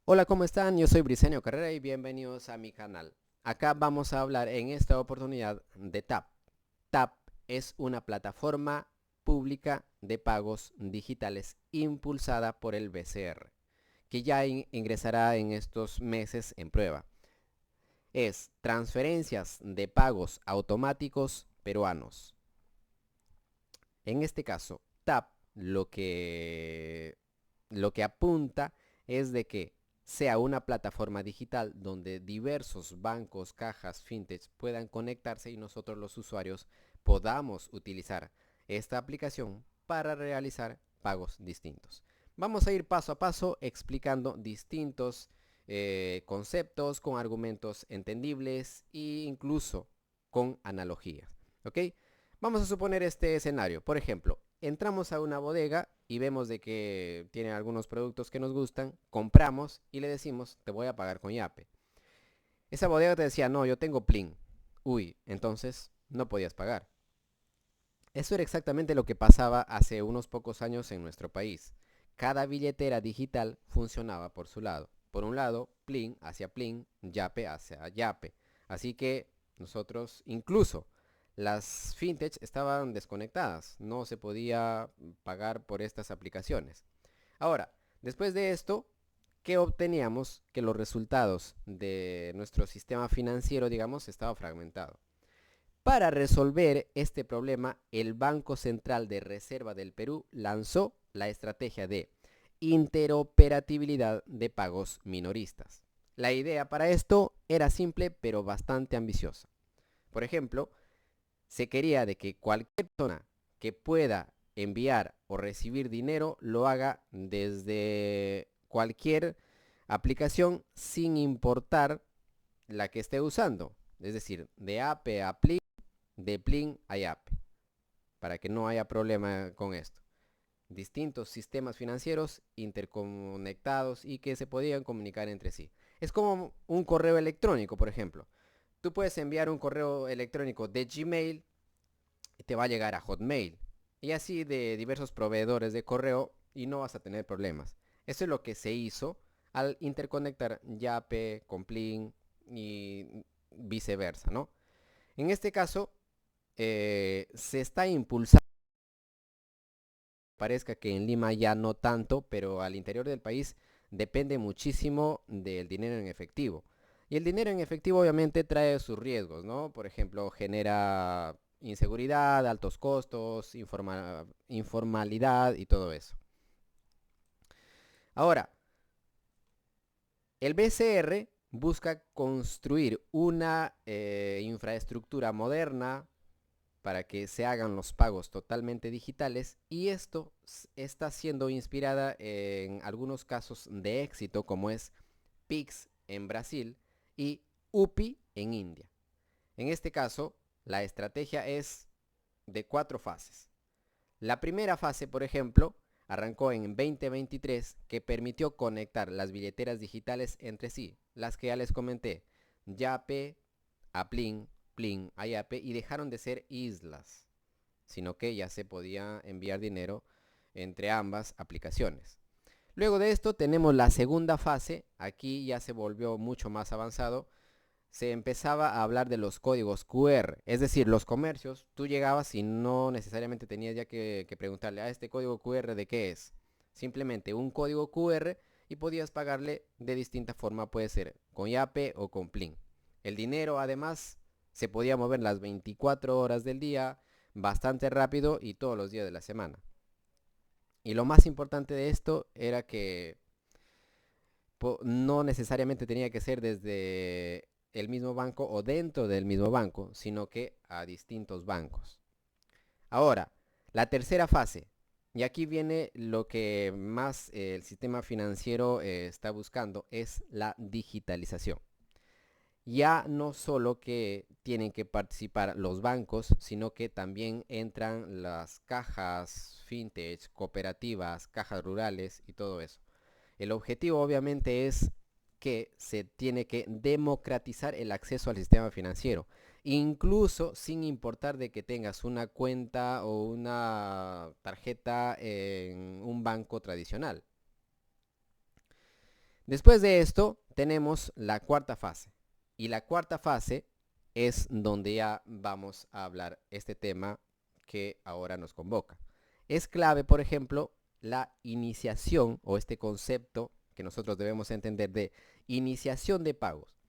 Hola, ¿cómo están? Yo soy Bricenio Carrera y bienvenidos a mi canal. Acá vamos a hablar en esta oportunidad de TAP. TAP es una plataforma pública de pagos digitales impulsada por el BCR, que ya ingresará en estos meses en prueba. Es transferencias de pagos automáticos peruanos. En este caso, TAP lo que apunta es de que sea una plataforma digital donde diversos bancos, cajas, fintech puedan conectarse y nosotros los usuarios podamos utilizar esta aplicación para realizar pagos distintos. Vamos a ir paso a paso explicando distintos conceptos con argumentos entendibles e incluso con analogías. ¿Ok? Vamos a suponer este escenario. Por ejemplo, entramos a una bodega y vemos de que tiene algunos productos que nos gustan, compramos y le decimos, te voy a pagar con Yape. Esa bodega te decía, no, yo tengo Plin. Uy, entonces no podías pagar. Eso era exactamente lo que pasaba hace unos pocos años en nuestro país. Cada billetera digital funcionaba por su lado. Por un lado, Plin hacia Plin, Yape hacia Yape. Así que nosotros, incluso las fintech estaban desconectadas. No se podía pagar por estas aplicaciones. Ahora, después de esto, ¿qué obteníamos? Que los resultados de nuestro sistema financiero, digamos, estaba fragmentado. Para resolver este problema, el Banco Central de Reserva del Perú lanzó la estrategia de interoperabilidad de pagos minoristas. La idea para esto era simple pero bastante ambiciosa. Por ejemplo, se quería de que cualquier persona que pueda enviar o recibir dinero lo haga desde cualquier aplicación sin importar la que esté usando. Es decir, de APE a Plin, de Plin a Yape, para que no haya problema con esto. Distintos sistemas financieros interconectados y que se podían comunicar entre sí. Es como un correo electrónico, por ejemplo. Tú puedes enviar un correo electrónico de Gmail y te va a llegar a Hotmail. Y así de diversos proveedores de correo y no vas a tener problemas. Eso es lo que se hizo al interconectar Yape con Plin y viceversa, ¿no? En este caso, se está impulsando, parezca que en Lima ya no tanto, pero al interior del país depende muchísimo del dinero en efectivo. Y el dinero en efectivo obviamente trae sus riesgos, ¿no? Por ejemplo, genera inseguridad, altos costos, informalidad y todo eso. Ahora, el BCR busca construir una infraestructura moderna para que se hagan los pagos totalmente digitales y esto está siendo inspirada en algunos casos de éxito como es Pix en Brasil y UPI en India. En este caso, la estrategia es de 4 fases. La primera fase, por ejemplo, arrancó en 2023 que permitió conectar las billeteras digitales entre sí, las que ya les comenté, Yape, Aplin, Plin, Ayape y dejaron de ser islas, sino que ya se podía enviar dinero entre ambas aplicaciones. Luego de esto tenemos la segunda fase, aquí ya se volvió mucho más avanzado, se empezaba a hablar de los códigos QR, es decir, los comercios, tú llegabas y no necesariamente tenías ya que preguntarle a este código QR de qué es, simplemente un código QR y podías pagarle de distinta forma, puede ser con Yape o con Plin. El dinero además se podía mover las 24 horas del día, bastante rápido y todos los días de la semana. Y lo más importante de esto era que no necesariamente tenía que ser desde el mismo banco o dentro del mismo banco, sino que a distintos bancos. Ahora, la tercera fase. Y aquí viene lo que más el sistema financiero está buscando, es la digitalización. Ya no solo que tienen que participar los bancos, sino que también entran las cajas, fintech, cooperativas, cajas rurales y todo eso. El objetivo obviamente es que se tiene que democratizar el acceso al sistema financiero, incluso sin importar de que tengas una cuenta o una tarjeta en un banco tradicional. Después de esto tenemos la cuarta fase. Y la cuarta fase es donde ya vamos a hablar este tema que ahora nos convoca. Es clave, por ejemplo, la iniciación o este concepto que nosotros debemos entender de iniciación de pagos.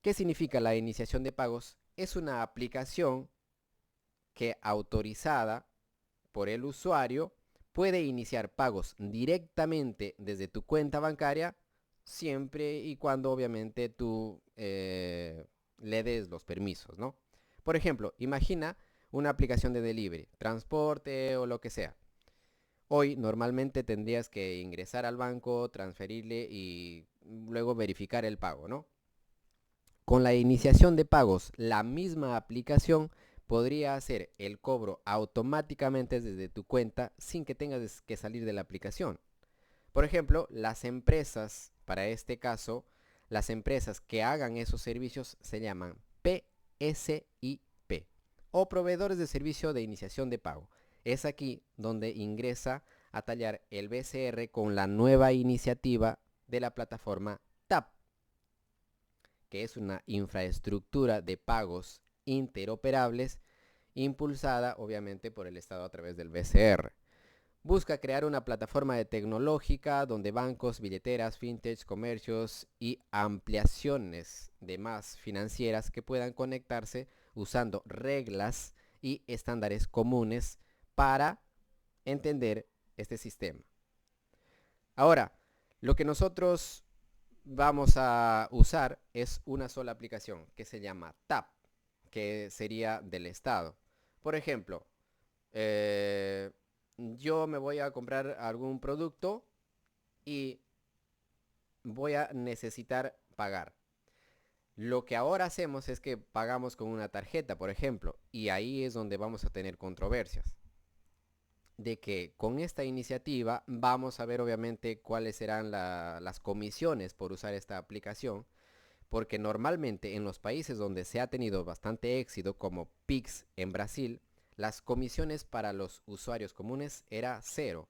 ¿Qué significa la iniciación de pagos? Es una aplicación que autorizada por el usuario puede iniciar pagos directamente desde tu cuenta bancaria siempre y cuando obviamente tú le des los permisos, ¿no? Por ejemplo, imagina una aplicación de delivery, transporte o lo que sea. Hoy normalmente tendrías que ingresar al banco, transferirle y luego verificar el pago, ¿no? Con la iniciación de pagos, la misma aplicación podría hacer el cobro automáticamente desde tu cuenta sin que tengas que salir de la aplicación. Por ejemplo, las empresas, para este caso, las empresas que hagan esos servicios se llaman PSIP o proveedores de servicio de iniciación de pago. Es aquí donde ingresa a tallar el BCR con la nueva iniciativa de la plataforma TAP, que es una infraestructura de pagos interoperables impulsada obviamente por el Estado a través del BCR. Busca crear una plataforma de tecnológica donde bancos, billeteras, fintech, comercios y ampliaciones de más financieras que puedan conectarse usando reglas y estándares comunes para entender este sistema. Ahora, lo que nosotros vamos a usar es una sola aplicación que se llama TAP, que sería del Estado. Por ejemplo, yo me voy a comprar algún producto y voy a necesitar pagar. Lo que ahora hacemos es que pagamos con una tarjeta, por ejemplo, y ahí es donde vamos a tener controversias. De que con esta iniciativa vamos a ver obviamente cuáles serán las comisiones por usar esta aplicación, porque normalmente en los países donde se ha tenido bastante éxito, como Pix en Brasil, las comisiones para los usuarios comunes era cero.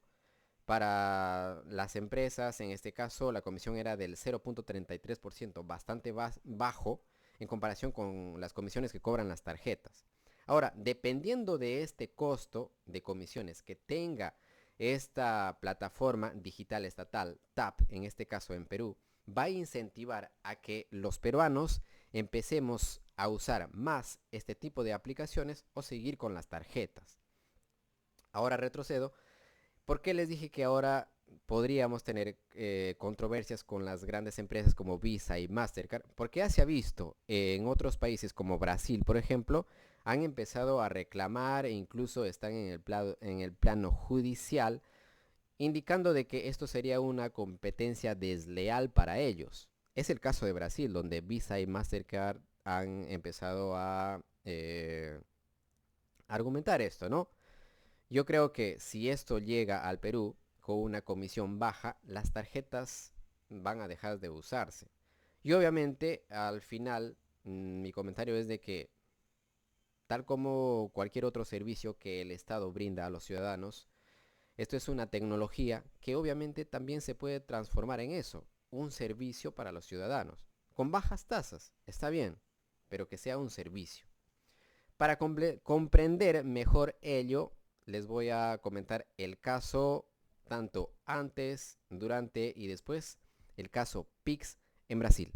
Para las empresas, en este caso, la comisión era del 0.33%, bastante bajo en comparación con las comisiones que cobran las tarjetas. Ahora, dependiendo de este costo de comisiones que tenga esta plataforma digital estatal, TAP, en este caso en Perú, va a incentivar a que los peruanos empecemos a usar más este tipo de aplicaciones o seguir con las tarjetas. Ahora retrocedo. ¿Por qué les dije que ahora podríamos tener controversias con las grandes empresas como Visa y Mastercard? Porque ya se ha visto en otros países como Brasil, por ejemplo, han empezado a reclamar e incluso están en el plano judicial, indicando de que esto sería una competencia desleal para ellos. Es el caso de Brasil, donde Visa y Mastercard han empezado a argumentar esto, ¿no? Yo creo que si esto llega al Perú con una comisión baja, las tarjetas van a dejar de usarse. Y obviamente al final mi comentario es de que tal como cualquier otro servicio que el Estado brinda a los ciudadanos, esto es una tecnología que obviamente también se puede transformar en eso, un servicio para los ciudadanos. Con bajas tasas, está bien, pero que sea un servicio. Para comprender mejor ello, les voy a comentar el caso tanto antes, durante y después, el caso Pix en Brasil.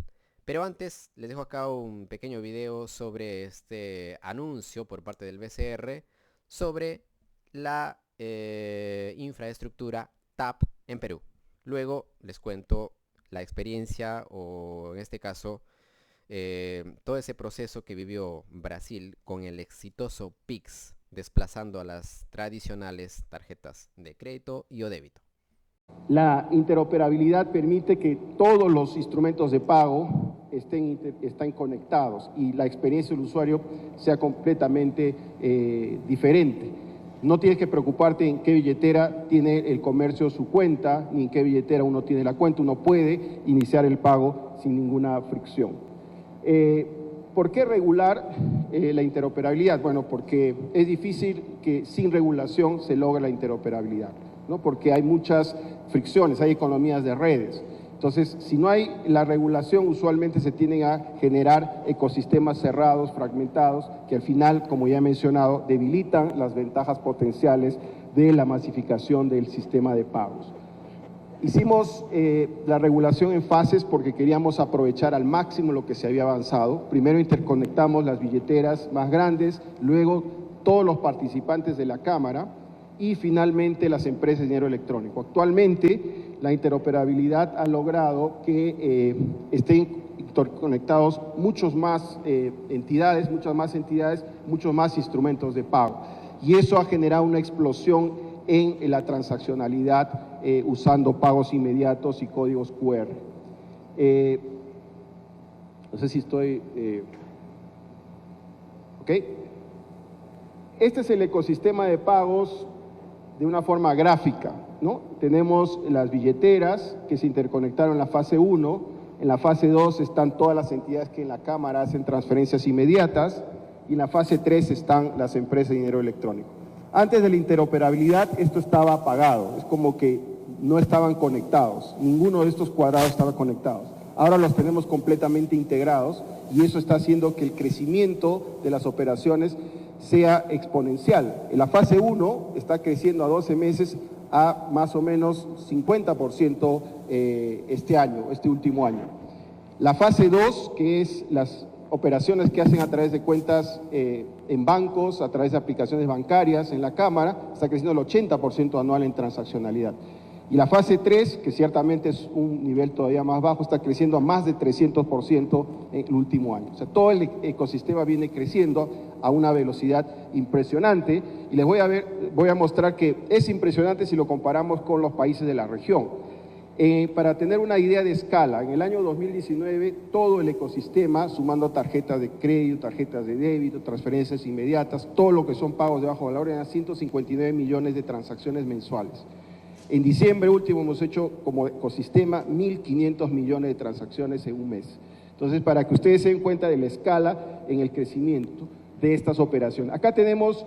Pero antes les dejo acá un pequeño video sobre este anuncio por parte del BCR sobre la infraestructura TAP en Perú. Luego les cuento la experiencia o en este caso todo ese proceso que vivió Brasil con el exitoso Pix, desplazando a las tradicionales tarjetas de crédito y o débito. La interoperabilidad permite que todos los instrumentos de pago estén conectados y la experiencia del usuario sea completamente diferente. No tienes que preocuparte en qué billetera tiene el comercio su cuenta, ni en qué billetera uno tiene la cuenta. Uno puede iniciar el pago sin ninguna fricción. ¿Por qué regular la interoperabilidad? Bueno, porque es difícil que sin regulación se logre la interoperabilidad, ¿no? Porque hay muchas fricciones, hay economías de redes. Entonces, si no hay la regulación, usualmente se tienden a generar ecosistemas cerrados, fragmentados, que al final, como ya he mencionado, debilitan las ventajas potenciales de la masificación del sistema de pagos. Hicimos la regulación en fases porque queríamos aprovechar al máximo lo que se había avanzado. Primero interconectamos las billeteras más grandes, luego todos los participantes de la Cámara y finalmente las empresas de dinero electrónico. Actualmente la interoperabilidad ha logrado que estén interconectados muchas más entidades, muchos más instrumentos de pago. Y eso ha generado una explosión en la transaccionalidad usando pagos inmediatos y códigos QR. No sé si estoy... ¿ok? Este es el ecosistema de pagos de una forma gráfica, ¿no? Tenemos las billeteras que se interconectaron en la fase 1, en la fase 2 están todas las entidades que en la Cámara hacen transferencias inmediatas y en la fase 3 están las empresas de dinero electrónico. Antes de la interoperabilidad esto estaba apagado, es como que no estaban conectados, ninguno de estos cuadrados estaba conectado. Ahora los tenemos completamente integrados y eso está haciendo que el crecimiento de las operaciones sea exponencial. En la fase 1 está creciendo a 12 meses a más o menos 50% este último año. La fase 2, que es las operaciones que hacen a través de cuentas en bancos, a través de aplicaciones bancarias en la Cámara, está creciendo el 80% anual en transaccionalidad. Y la fase 3, que ciertamente es un nivel todavía más bajo, está creciendo a más de 300% en el último año. O sea, todo el ecosistema viene creciendo a una velocidad impresionante y les voy a mostrar que es impresionante si lo comparamos con los países de la región. Para tener una idea de escala, en el año 2019 todo el ecosistema, sumando tarjetas de crédito, tarjetas de débito, transferencias inmediatas, todo lo que son pagos de bajo valor, eran 159 millones de transacciones mensuales. En diciembre último hemos hecho como ecosistema 1.500 millones de transacciones en un mes. Entonces, para que ustedes se den cuenta de la escala en el crecimiento de estas operaciones. Acá tenemos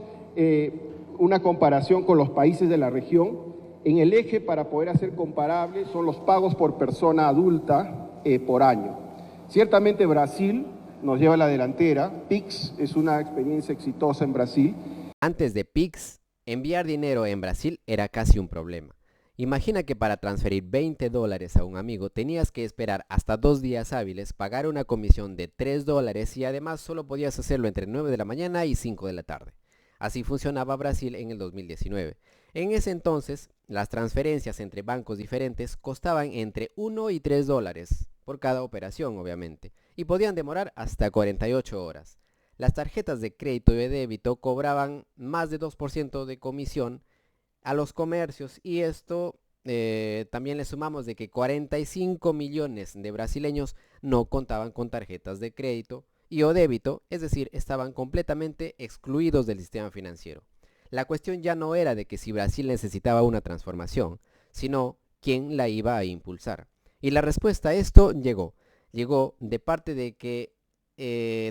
una comparación con los países de la región. En el eje, para poder hacer comparable, son los pagos por persona adulta por año. Ciertamente Brasil nos lleva a la delantera. Pix es una experiencia exitosa en Brasil. Antes de Pix, enviar dinero en Brasil era casi un problema. Imagina que para transferir $20 a un amigo tenías que esperar hasta 2 días hábiles, pagar una comisión de $3 y además solo podías hacerlo entre 9 de la mañana y 5 de la tarde. Así funcionaba Brasil en el 2019. En ese entonces, las transferencias entre bancos diferentes costaban entre $1 y $3 por cada operación, obviamente, y podían demorar hasta 48 horas. Las tarjetas de crédito y de débito cobraban más de 2% de comisión a los comercios y esto también le sumamos de que 45 millones de brasileños no contaban con tarjetas de crédito y o débito, es decir, estaban completamente excluidos del sistema financiero. La cuestión ya no era de que si Brasil necesitaba una transformación, sino quién la iba a impulsar. Y la respuesta a esto llegó de parte de que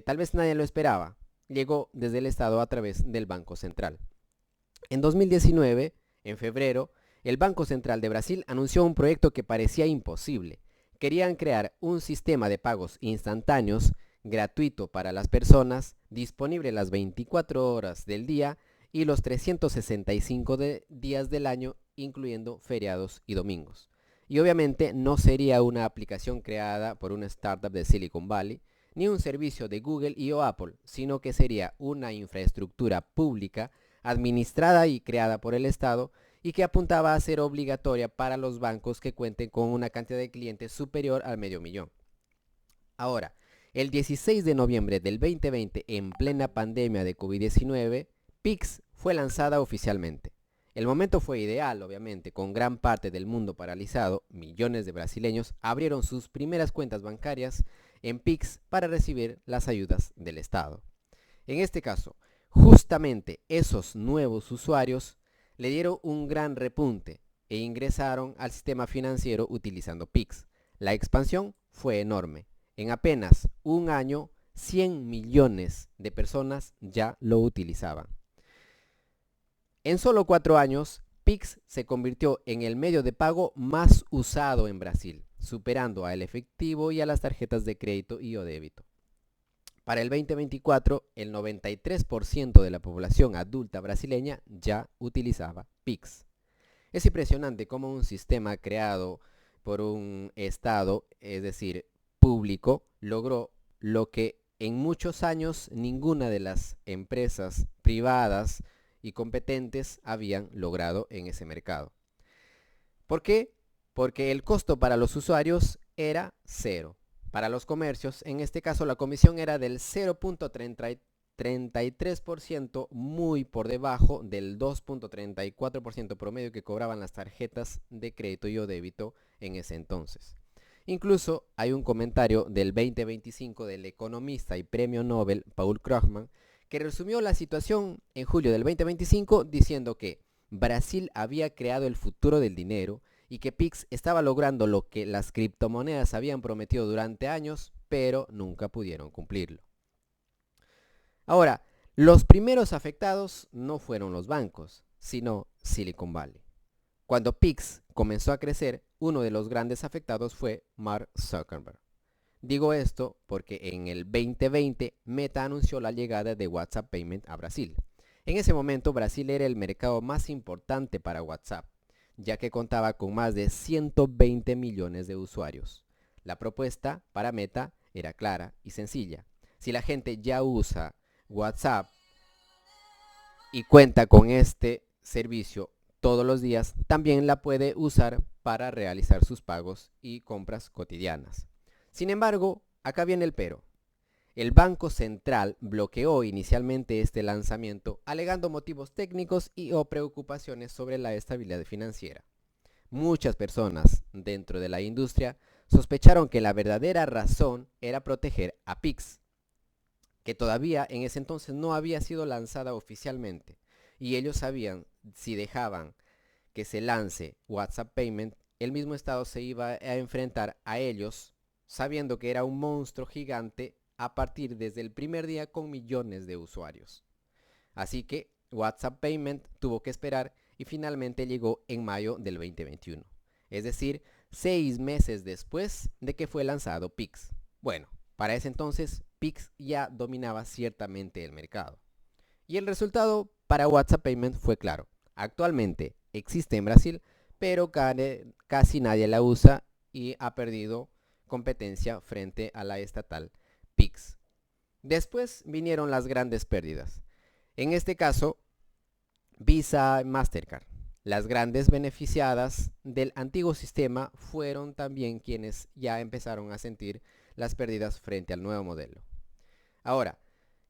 tal vez nadie lo esperaba, llegó desde el Estado a través del Banco Central. En 2019, en febrero, el Banco Central de Brasil anunció un proyecto que parecía imposible. Querían crear un sistema de pagos instantáneos, gratuito para las personas, disponible las 24 horas del día y los 365 días del año, incluyendo feriados y domingos. Y obviamente no sería una aplicación creada por una startup de Silicon Valley, ni un servicio de Google y o Apple, sino que sería una infraestructura pública administrada y creada por el Estado y que apuntaba a ser obligatoria para los bancos que cuenten con una cantidad de clientes superior al 500.000. Ahora, el 16 de noviembre del 2020, en plena pandemia de COVID-19, Pix fue lanzada oficialmente. El momento fue ideal, obviamente, con gran parte del mundo paralizado. Millones de brasileños abrieron sus primeras cuentas bancarias en Pix para recibir las ayudas del Estado. En este caso, justamente esos nuevos usuarios le dieron un gran repunte e ingresaron al sistema financiero utilizando Pix. La expansión fue enorme. En apenas un año, 100 millones de personas ya lo utilizaban. En solo 4 años, Pix se convirtió en el medio de pago más usado en Brasil. superando al efectivo y a las tarjetas de crédito y o débito. Para el 2024, el 93% de la población adulta brasileña ya utilizaba Pix. Es impresionante cómo un sistema creado por un Estado, es decir, público, logró lo que en muchos años ninguna de las empresas privadas y competentes habían logrado en ese mercado. ¿Por qué? Porque el costo para los usuarios era cero. Para los comercios, en este caso la comisión era del 0.33%, muy por debajo del 2.34% promedio que cobraban las tarjetas de crédito y o débito en ese entonces. Incluso hay un comentario del 2025 del economista y premio Nobel Paul Krugman que resumió la situación en julio del 2025 diciendo que Brasil había creado el futuro del dinero y que Pix estaba logrando lo que las criptomonedas habían prometido durante años, pero nunca pudieron cumplirlo. Ahora, los primeros afectados no fueron los bancos, sino Silicon Valley. Cuando Pix comenzó a crecer, uno de los grandes afectados fue Mark Zuckerberg. Digo esto porque en el 2020 Meta anunció la llegada de WhatsApp Payment a Brasil. En ese momento Brasil era el mercado más importante para WhatsApp, ya que contaba con más de 120 millones de usuarios. La propuesta para Meta era clara y sencilla. Si la gente ya usa WhatsApp y cuenta con este servicio todos los días, también la puede usar para realizar sus pagos y compras cotidianas. Sin embargo, acá viene el pero. El Banco Central bloqueó inicialmente este lanzamiento alegando motivos técnicos y o preocupaciones sobre la estabilidad financiera. Muchas personas dentro de la industria sospecharon que la verdadera razón era proteger a Pix, que todavía en ese entonces no había sido lanzada oficialmente, y ellos sabían si dejaban que se lance WhatsApp Payment, el mismo estado se iba a enfrentar a ellos, sabiendo que era un monstruo gigante a partir desde el primer día con millones de usuarios. Así que WhatsApp Payment tuvo que esperar y finalmente llegó en mayo del 2021, es decir, 6 meses después de que fue lanzado Pix. Bueno, para ese entonces Pix ya dominaba ciertamente el mercado. Y el resultado para WhatsApp Payment fue claro. Actualmente existe en Brasil, pero casi nadie la usa y ha perdido competencia frente a la estatal Pix. Después vinieron las grandes pérdidas. En este caso, Visa y Mastercard. Las grandes beneficiadas del antiguo sistema fueron también quienes ya empezaron a sentir las pérdidas frente al nuevo modelo. Ahora,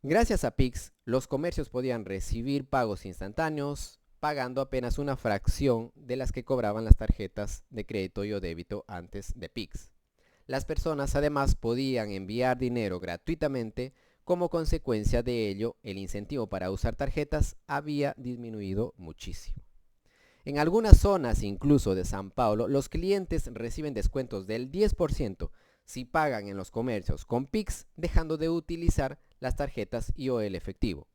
gracias a Pix, los comercios podían recibir pagos instantáneos, pagando apenas una fracción de las que cobraban las tarjetas de crédito y o débito antes de Pix. Las personas además podían enviar dinero gratuitamente. Como consecuencia de ello, el incentivo para usar tarjetas había disminuido muchísimo. En algunas zonas, incluso de São Paulo, los clientes reciben descuentos del 10% si pagan en los comercios con Pix, dejando de utilizar las tarjetas y o el efectivo.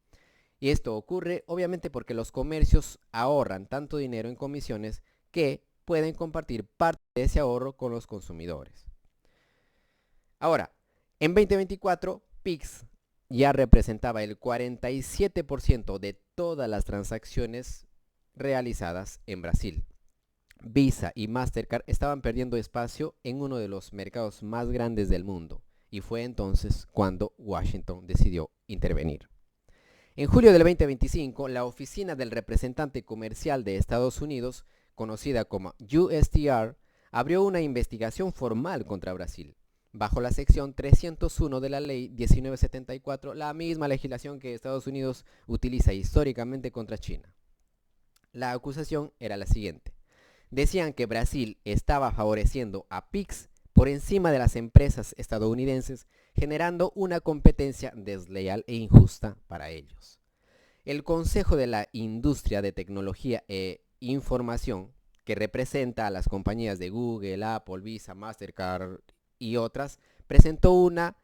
Y esto ocurre obviamente porque los comercios ahorran tanto dinero en comisiones que pueden compartir parte de ese ahorro con los consumidores. Ahora, en 2024, Pix ya representaba el 47% de todas las transacciones realizadas en Brasil. Visa y Mastercard estaban perdiendo espacio en uno de los mercados más grandes del mundo, y fue entonces cuando Washington decidió intervenir. En julio del 2025, la oficina del representante comercial de Estados Unidos, conocida como USTR, abrió una investigación formal contra Brasil, bajo la sección 301 de la ley 1974, la misma legislación que Estados Unidos utiliza históricamente contra China. La acusación era la siguiente. Decían que Brasil estaba favoreciendo a Pix por encima de las empresas estadounidenses, generando una competencia desleal e injusta para ellos. El Consejo de la Industria de Tecnología e Información, que representa a las compañías de Google, Apple, Visa, Mastercard y otras, presentó una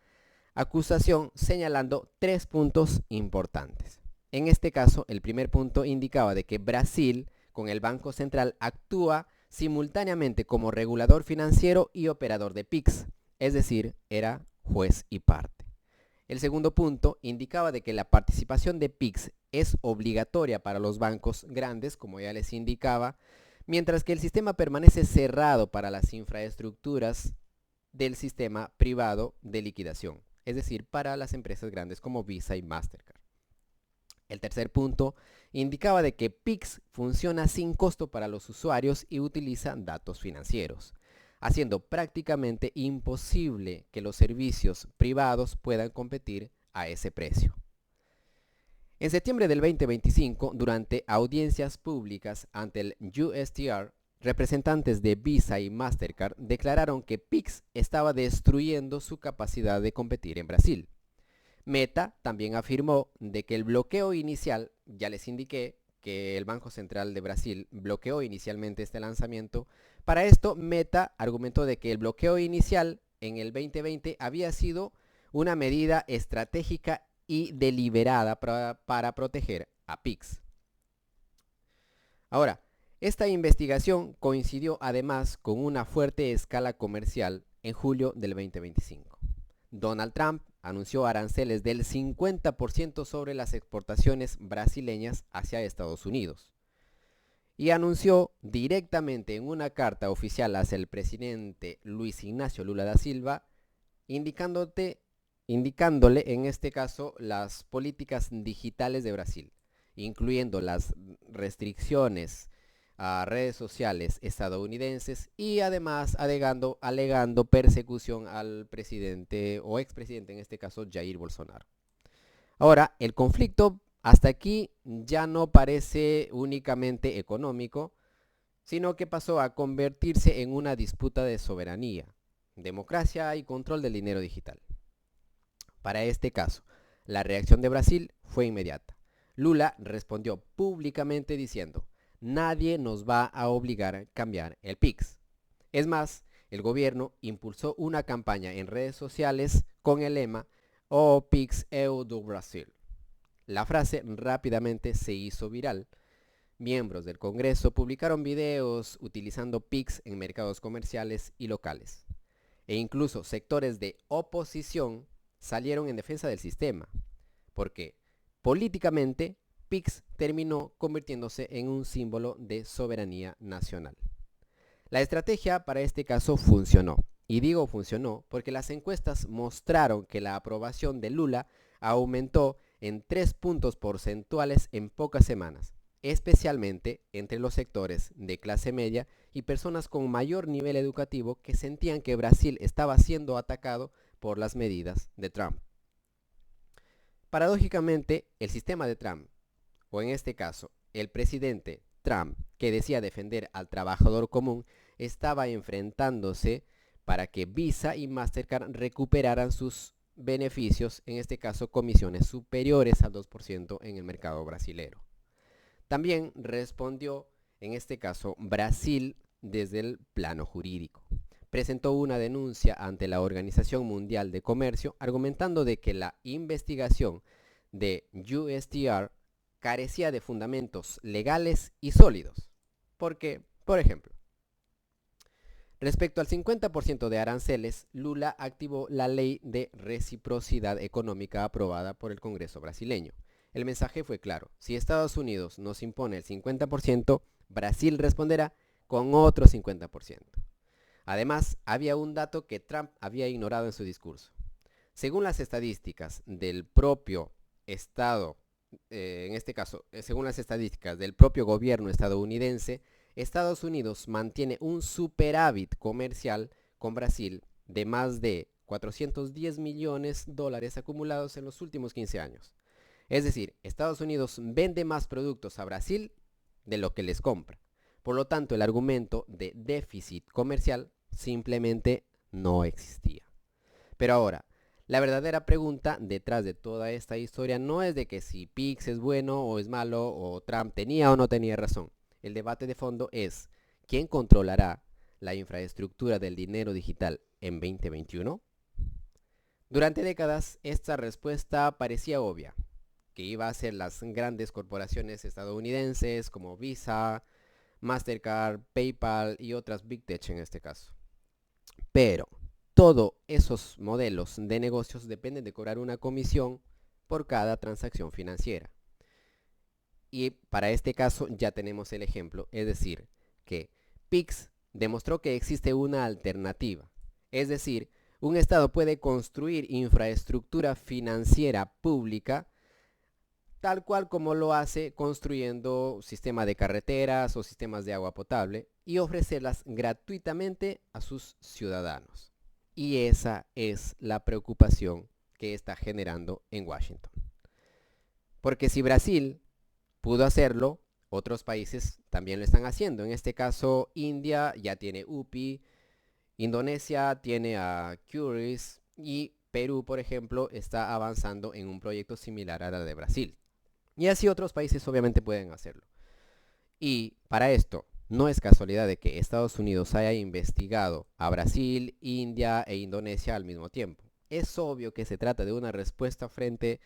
acusación señalando 3 puntos importantes. En este caso, el primer punto indicaba de que Brasil, con el Banco Central, actúa simultáneamente como regulador financiero y operador de PIX, es decir, era juez y parte. El segundo punto indicaba de que la participación de PIX es obligatoria para los bancos grandes, como ya les indicaba, mientras que el sistema permanece cerrado para las infraestructuras del sistema privado de liquidación, es decir, para las empresas grandes como Visa y Mastercard. El tercer punto indicaba de que PIX funciona sin costo para los usuarios y utiliza datos financieros, haciendo prácticamente imposible que los servicios privados puedan competir a ese precio. En septiembre del 2025, durante audiencias públicas ante el USTR, representantes de Visa y Mastercard declararon que PIX estaba destruyendo su capacidad de competir en Brasil. Meta también afirmó de que el bloqueo inicial, ya les indiqué que el Banco Central de Brasil bloqueó inicialmente este lanzamiento. Para esto, Meta argumentó de que el bloqueo inicial en el 2020 había sido una medida estratégica y deliberada para proteger a PIX. Ahora, esta investigación coincidió además con una fuerte escala comercial en julio del 2025. Donald Trump anunció aranceles del 50% sobre las exportaciones brasileñas hacia Estados Unidos. Y anunció directamente en una carta oficial hacia el presidente Luis Ignacio Lula da Silva, indicándole en este caso las políticas digitales de Brasil, incluyendo las restricciones a redes sociales estadounidenses y además alegando persecución al presidente o expresidente, en este caso Jair Bolsonaro. Ahora, el conflicto hasta aquí ya no parece únicamente económico, sino que pasó a convertirse en una disputa de soberanía, democracia y control del dinero digital. Para este caso, la reacción de Brasil fue inmediata. Lula respondió públicamente diciendo: nadie nos va a obligar a cambiar el PIX. Es más, el gobierno impulsó una campaña en redes sociales con el lema "O PIX EU do Brasil". La frase rápidamente se hizo viral. Miembros del Congreso publicaron videos utilizando PIX en mercados comerciales y locales. E incluso sectores de oposición salieron en defensa del sistema, porque políticamente PIX terminó convirtiéndose en un símbolo de soberanía nacional. La estrategia para este caso funcionó, y digo funcionó porque las encuestas mostraron que la aprobación de Lula aumentó en 3 puntos porcentuales en pocas semanas, especialmente entre los sectores de clase media y personas con mayor nivel educativo que sentían que Brasil estaba siendo atacado por las medidas de Trump. Paradójicamente, el sistema de Trump, o en este caso, el presidente Trump, que decía defender al trabajador común, estaba enfrentándose para que Visa y Mastercard recuperaran sus beneficios, en este caso comisiones superiores al 2% en el mercado brasilero. También respondió, en este caso, Brasil desde el plano jurídico. Presentó una denuncia ante la Organización Mundial de Comercio argumentando de que la investigación de USTR carecía de fundamentos legales y sólidos. Porque, por ejemplo, respecto al 50% de aranceles, Lula activó la ley de reciprocidad económica aprobada por el Congreso brasileño. El mensaje fue claro: si Estados Unidos nos impone el 50%, Brasil responderá con otro 50%. Además, había un dato que Trump había ignorado en su discurso. Según las estadísticas del propio Estado, en este caso, según las estadísticas del propio gobierno estadounidense, Estados Unidos mantiene un superávit comercial con Brasil de más de $410 millones acumulados en los últimos 15 años. Es decir, Estados Unidos vende más productos a Brasil de lo que les compra. Por lo tanto, el argumento de déficit comercial simplemente no existía. Pero ahora, la verdadera pregunta detrás de toda esta historia no es de que si PIX es bueno o es malo, o Trump tenía o no tenía razón. El debate de fondo es: ¿quién controlará la infraestructura del dinero digital en 2021? Durante décadas, esta respuesta parecía obvia, que iba a ser las grandes corporaciones estadounidenses como Visa, Mastercard, PayPal y otras Big Tech en este caso. Pero todos esos modelos de negocios dependen de cobrar una comisión por cada transacción financiera. Y para este caso ya tenemos el ejemplo, es decir, que Pix demostró que existe una alternativa. Es decir, un Estado puede construir infraestructura financiera pública tal cual como lo hace construyendo sistemas de carreteras o sistemas de agua potable y ofrecerlas gratuitamente a sus ciudadanos. Y esa es la preocupación que está generando en Washington. Porque si Brasil pudo hacerlo, otros países también lo están haciendo. En este caso, India ya tiene UPI, Indonesia tiene a Curis y Perú, por ejemplo, está avanzando en un proyecto similar a la de Brasil. Y así otros países obviamente pueden hacerlo. Y para esto, no es casualidad de que Estados Unidos haya investigado a Brasil, India e Indonesia al mismo tiempo. Es obvio que se trata de una respuesta frente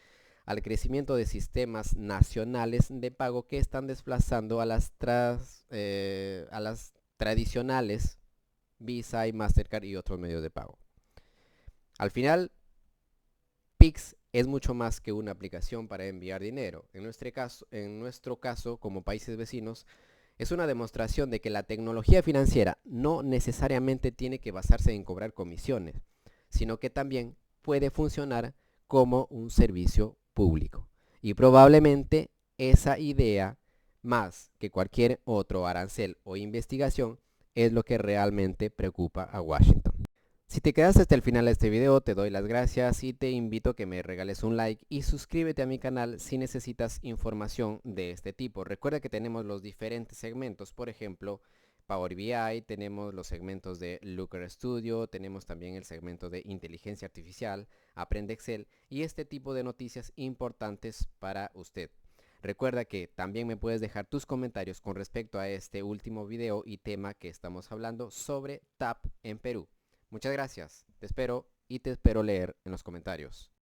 al crecimiento de sistemas nacionales de pago que están desplazando a las tradicionales Visa y Mastercard y otros medios de pago. Al final, Pix es mucho más que una aplicación para enviar dinero. En nuestro caso, como países vecinos, es una demostración de que la tecnología financiera no necesariamente tiene que basarse en cobrar comisiones, sino que también puede funcionar como un servicio público. Y probablemente esa idea, más que cualquier otro arancel o investigación, es lo que realmente preocupa a Washington. Si te quedaste hasta el final de este video, te doy las gracias y te invito a que me regales un like y suscríbete a mi canal si necesitas información de este tipo. Recuerda que tenemos los diferentes segmentos, por ejemplo, Power BI, tenemos los segmentos de Looker Studio, tenemos también el segmento de inteligencia artificial, Aprende Excel y este tipo de noticias importantes para usted. Recuerda que también me puedes dejar tus comentarios con respecto a este último video y tema que estamos hablando sobre TAP en Perú. Muchas gracias, te espero y te espero leer en los comentarios.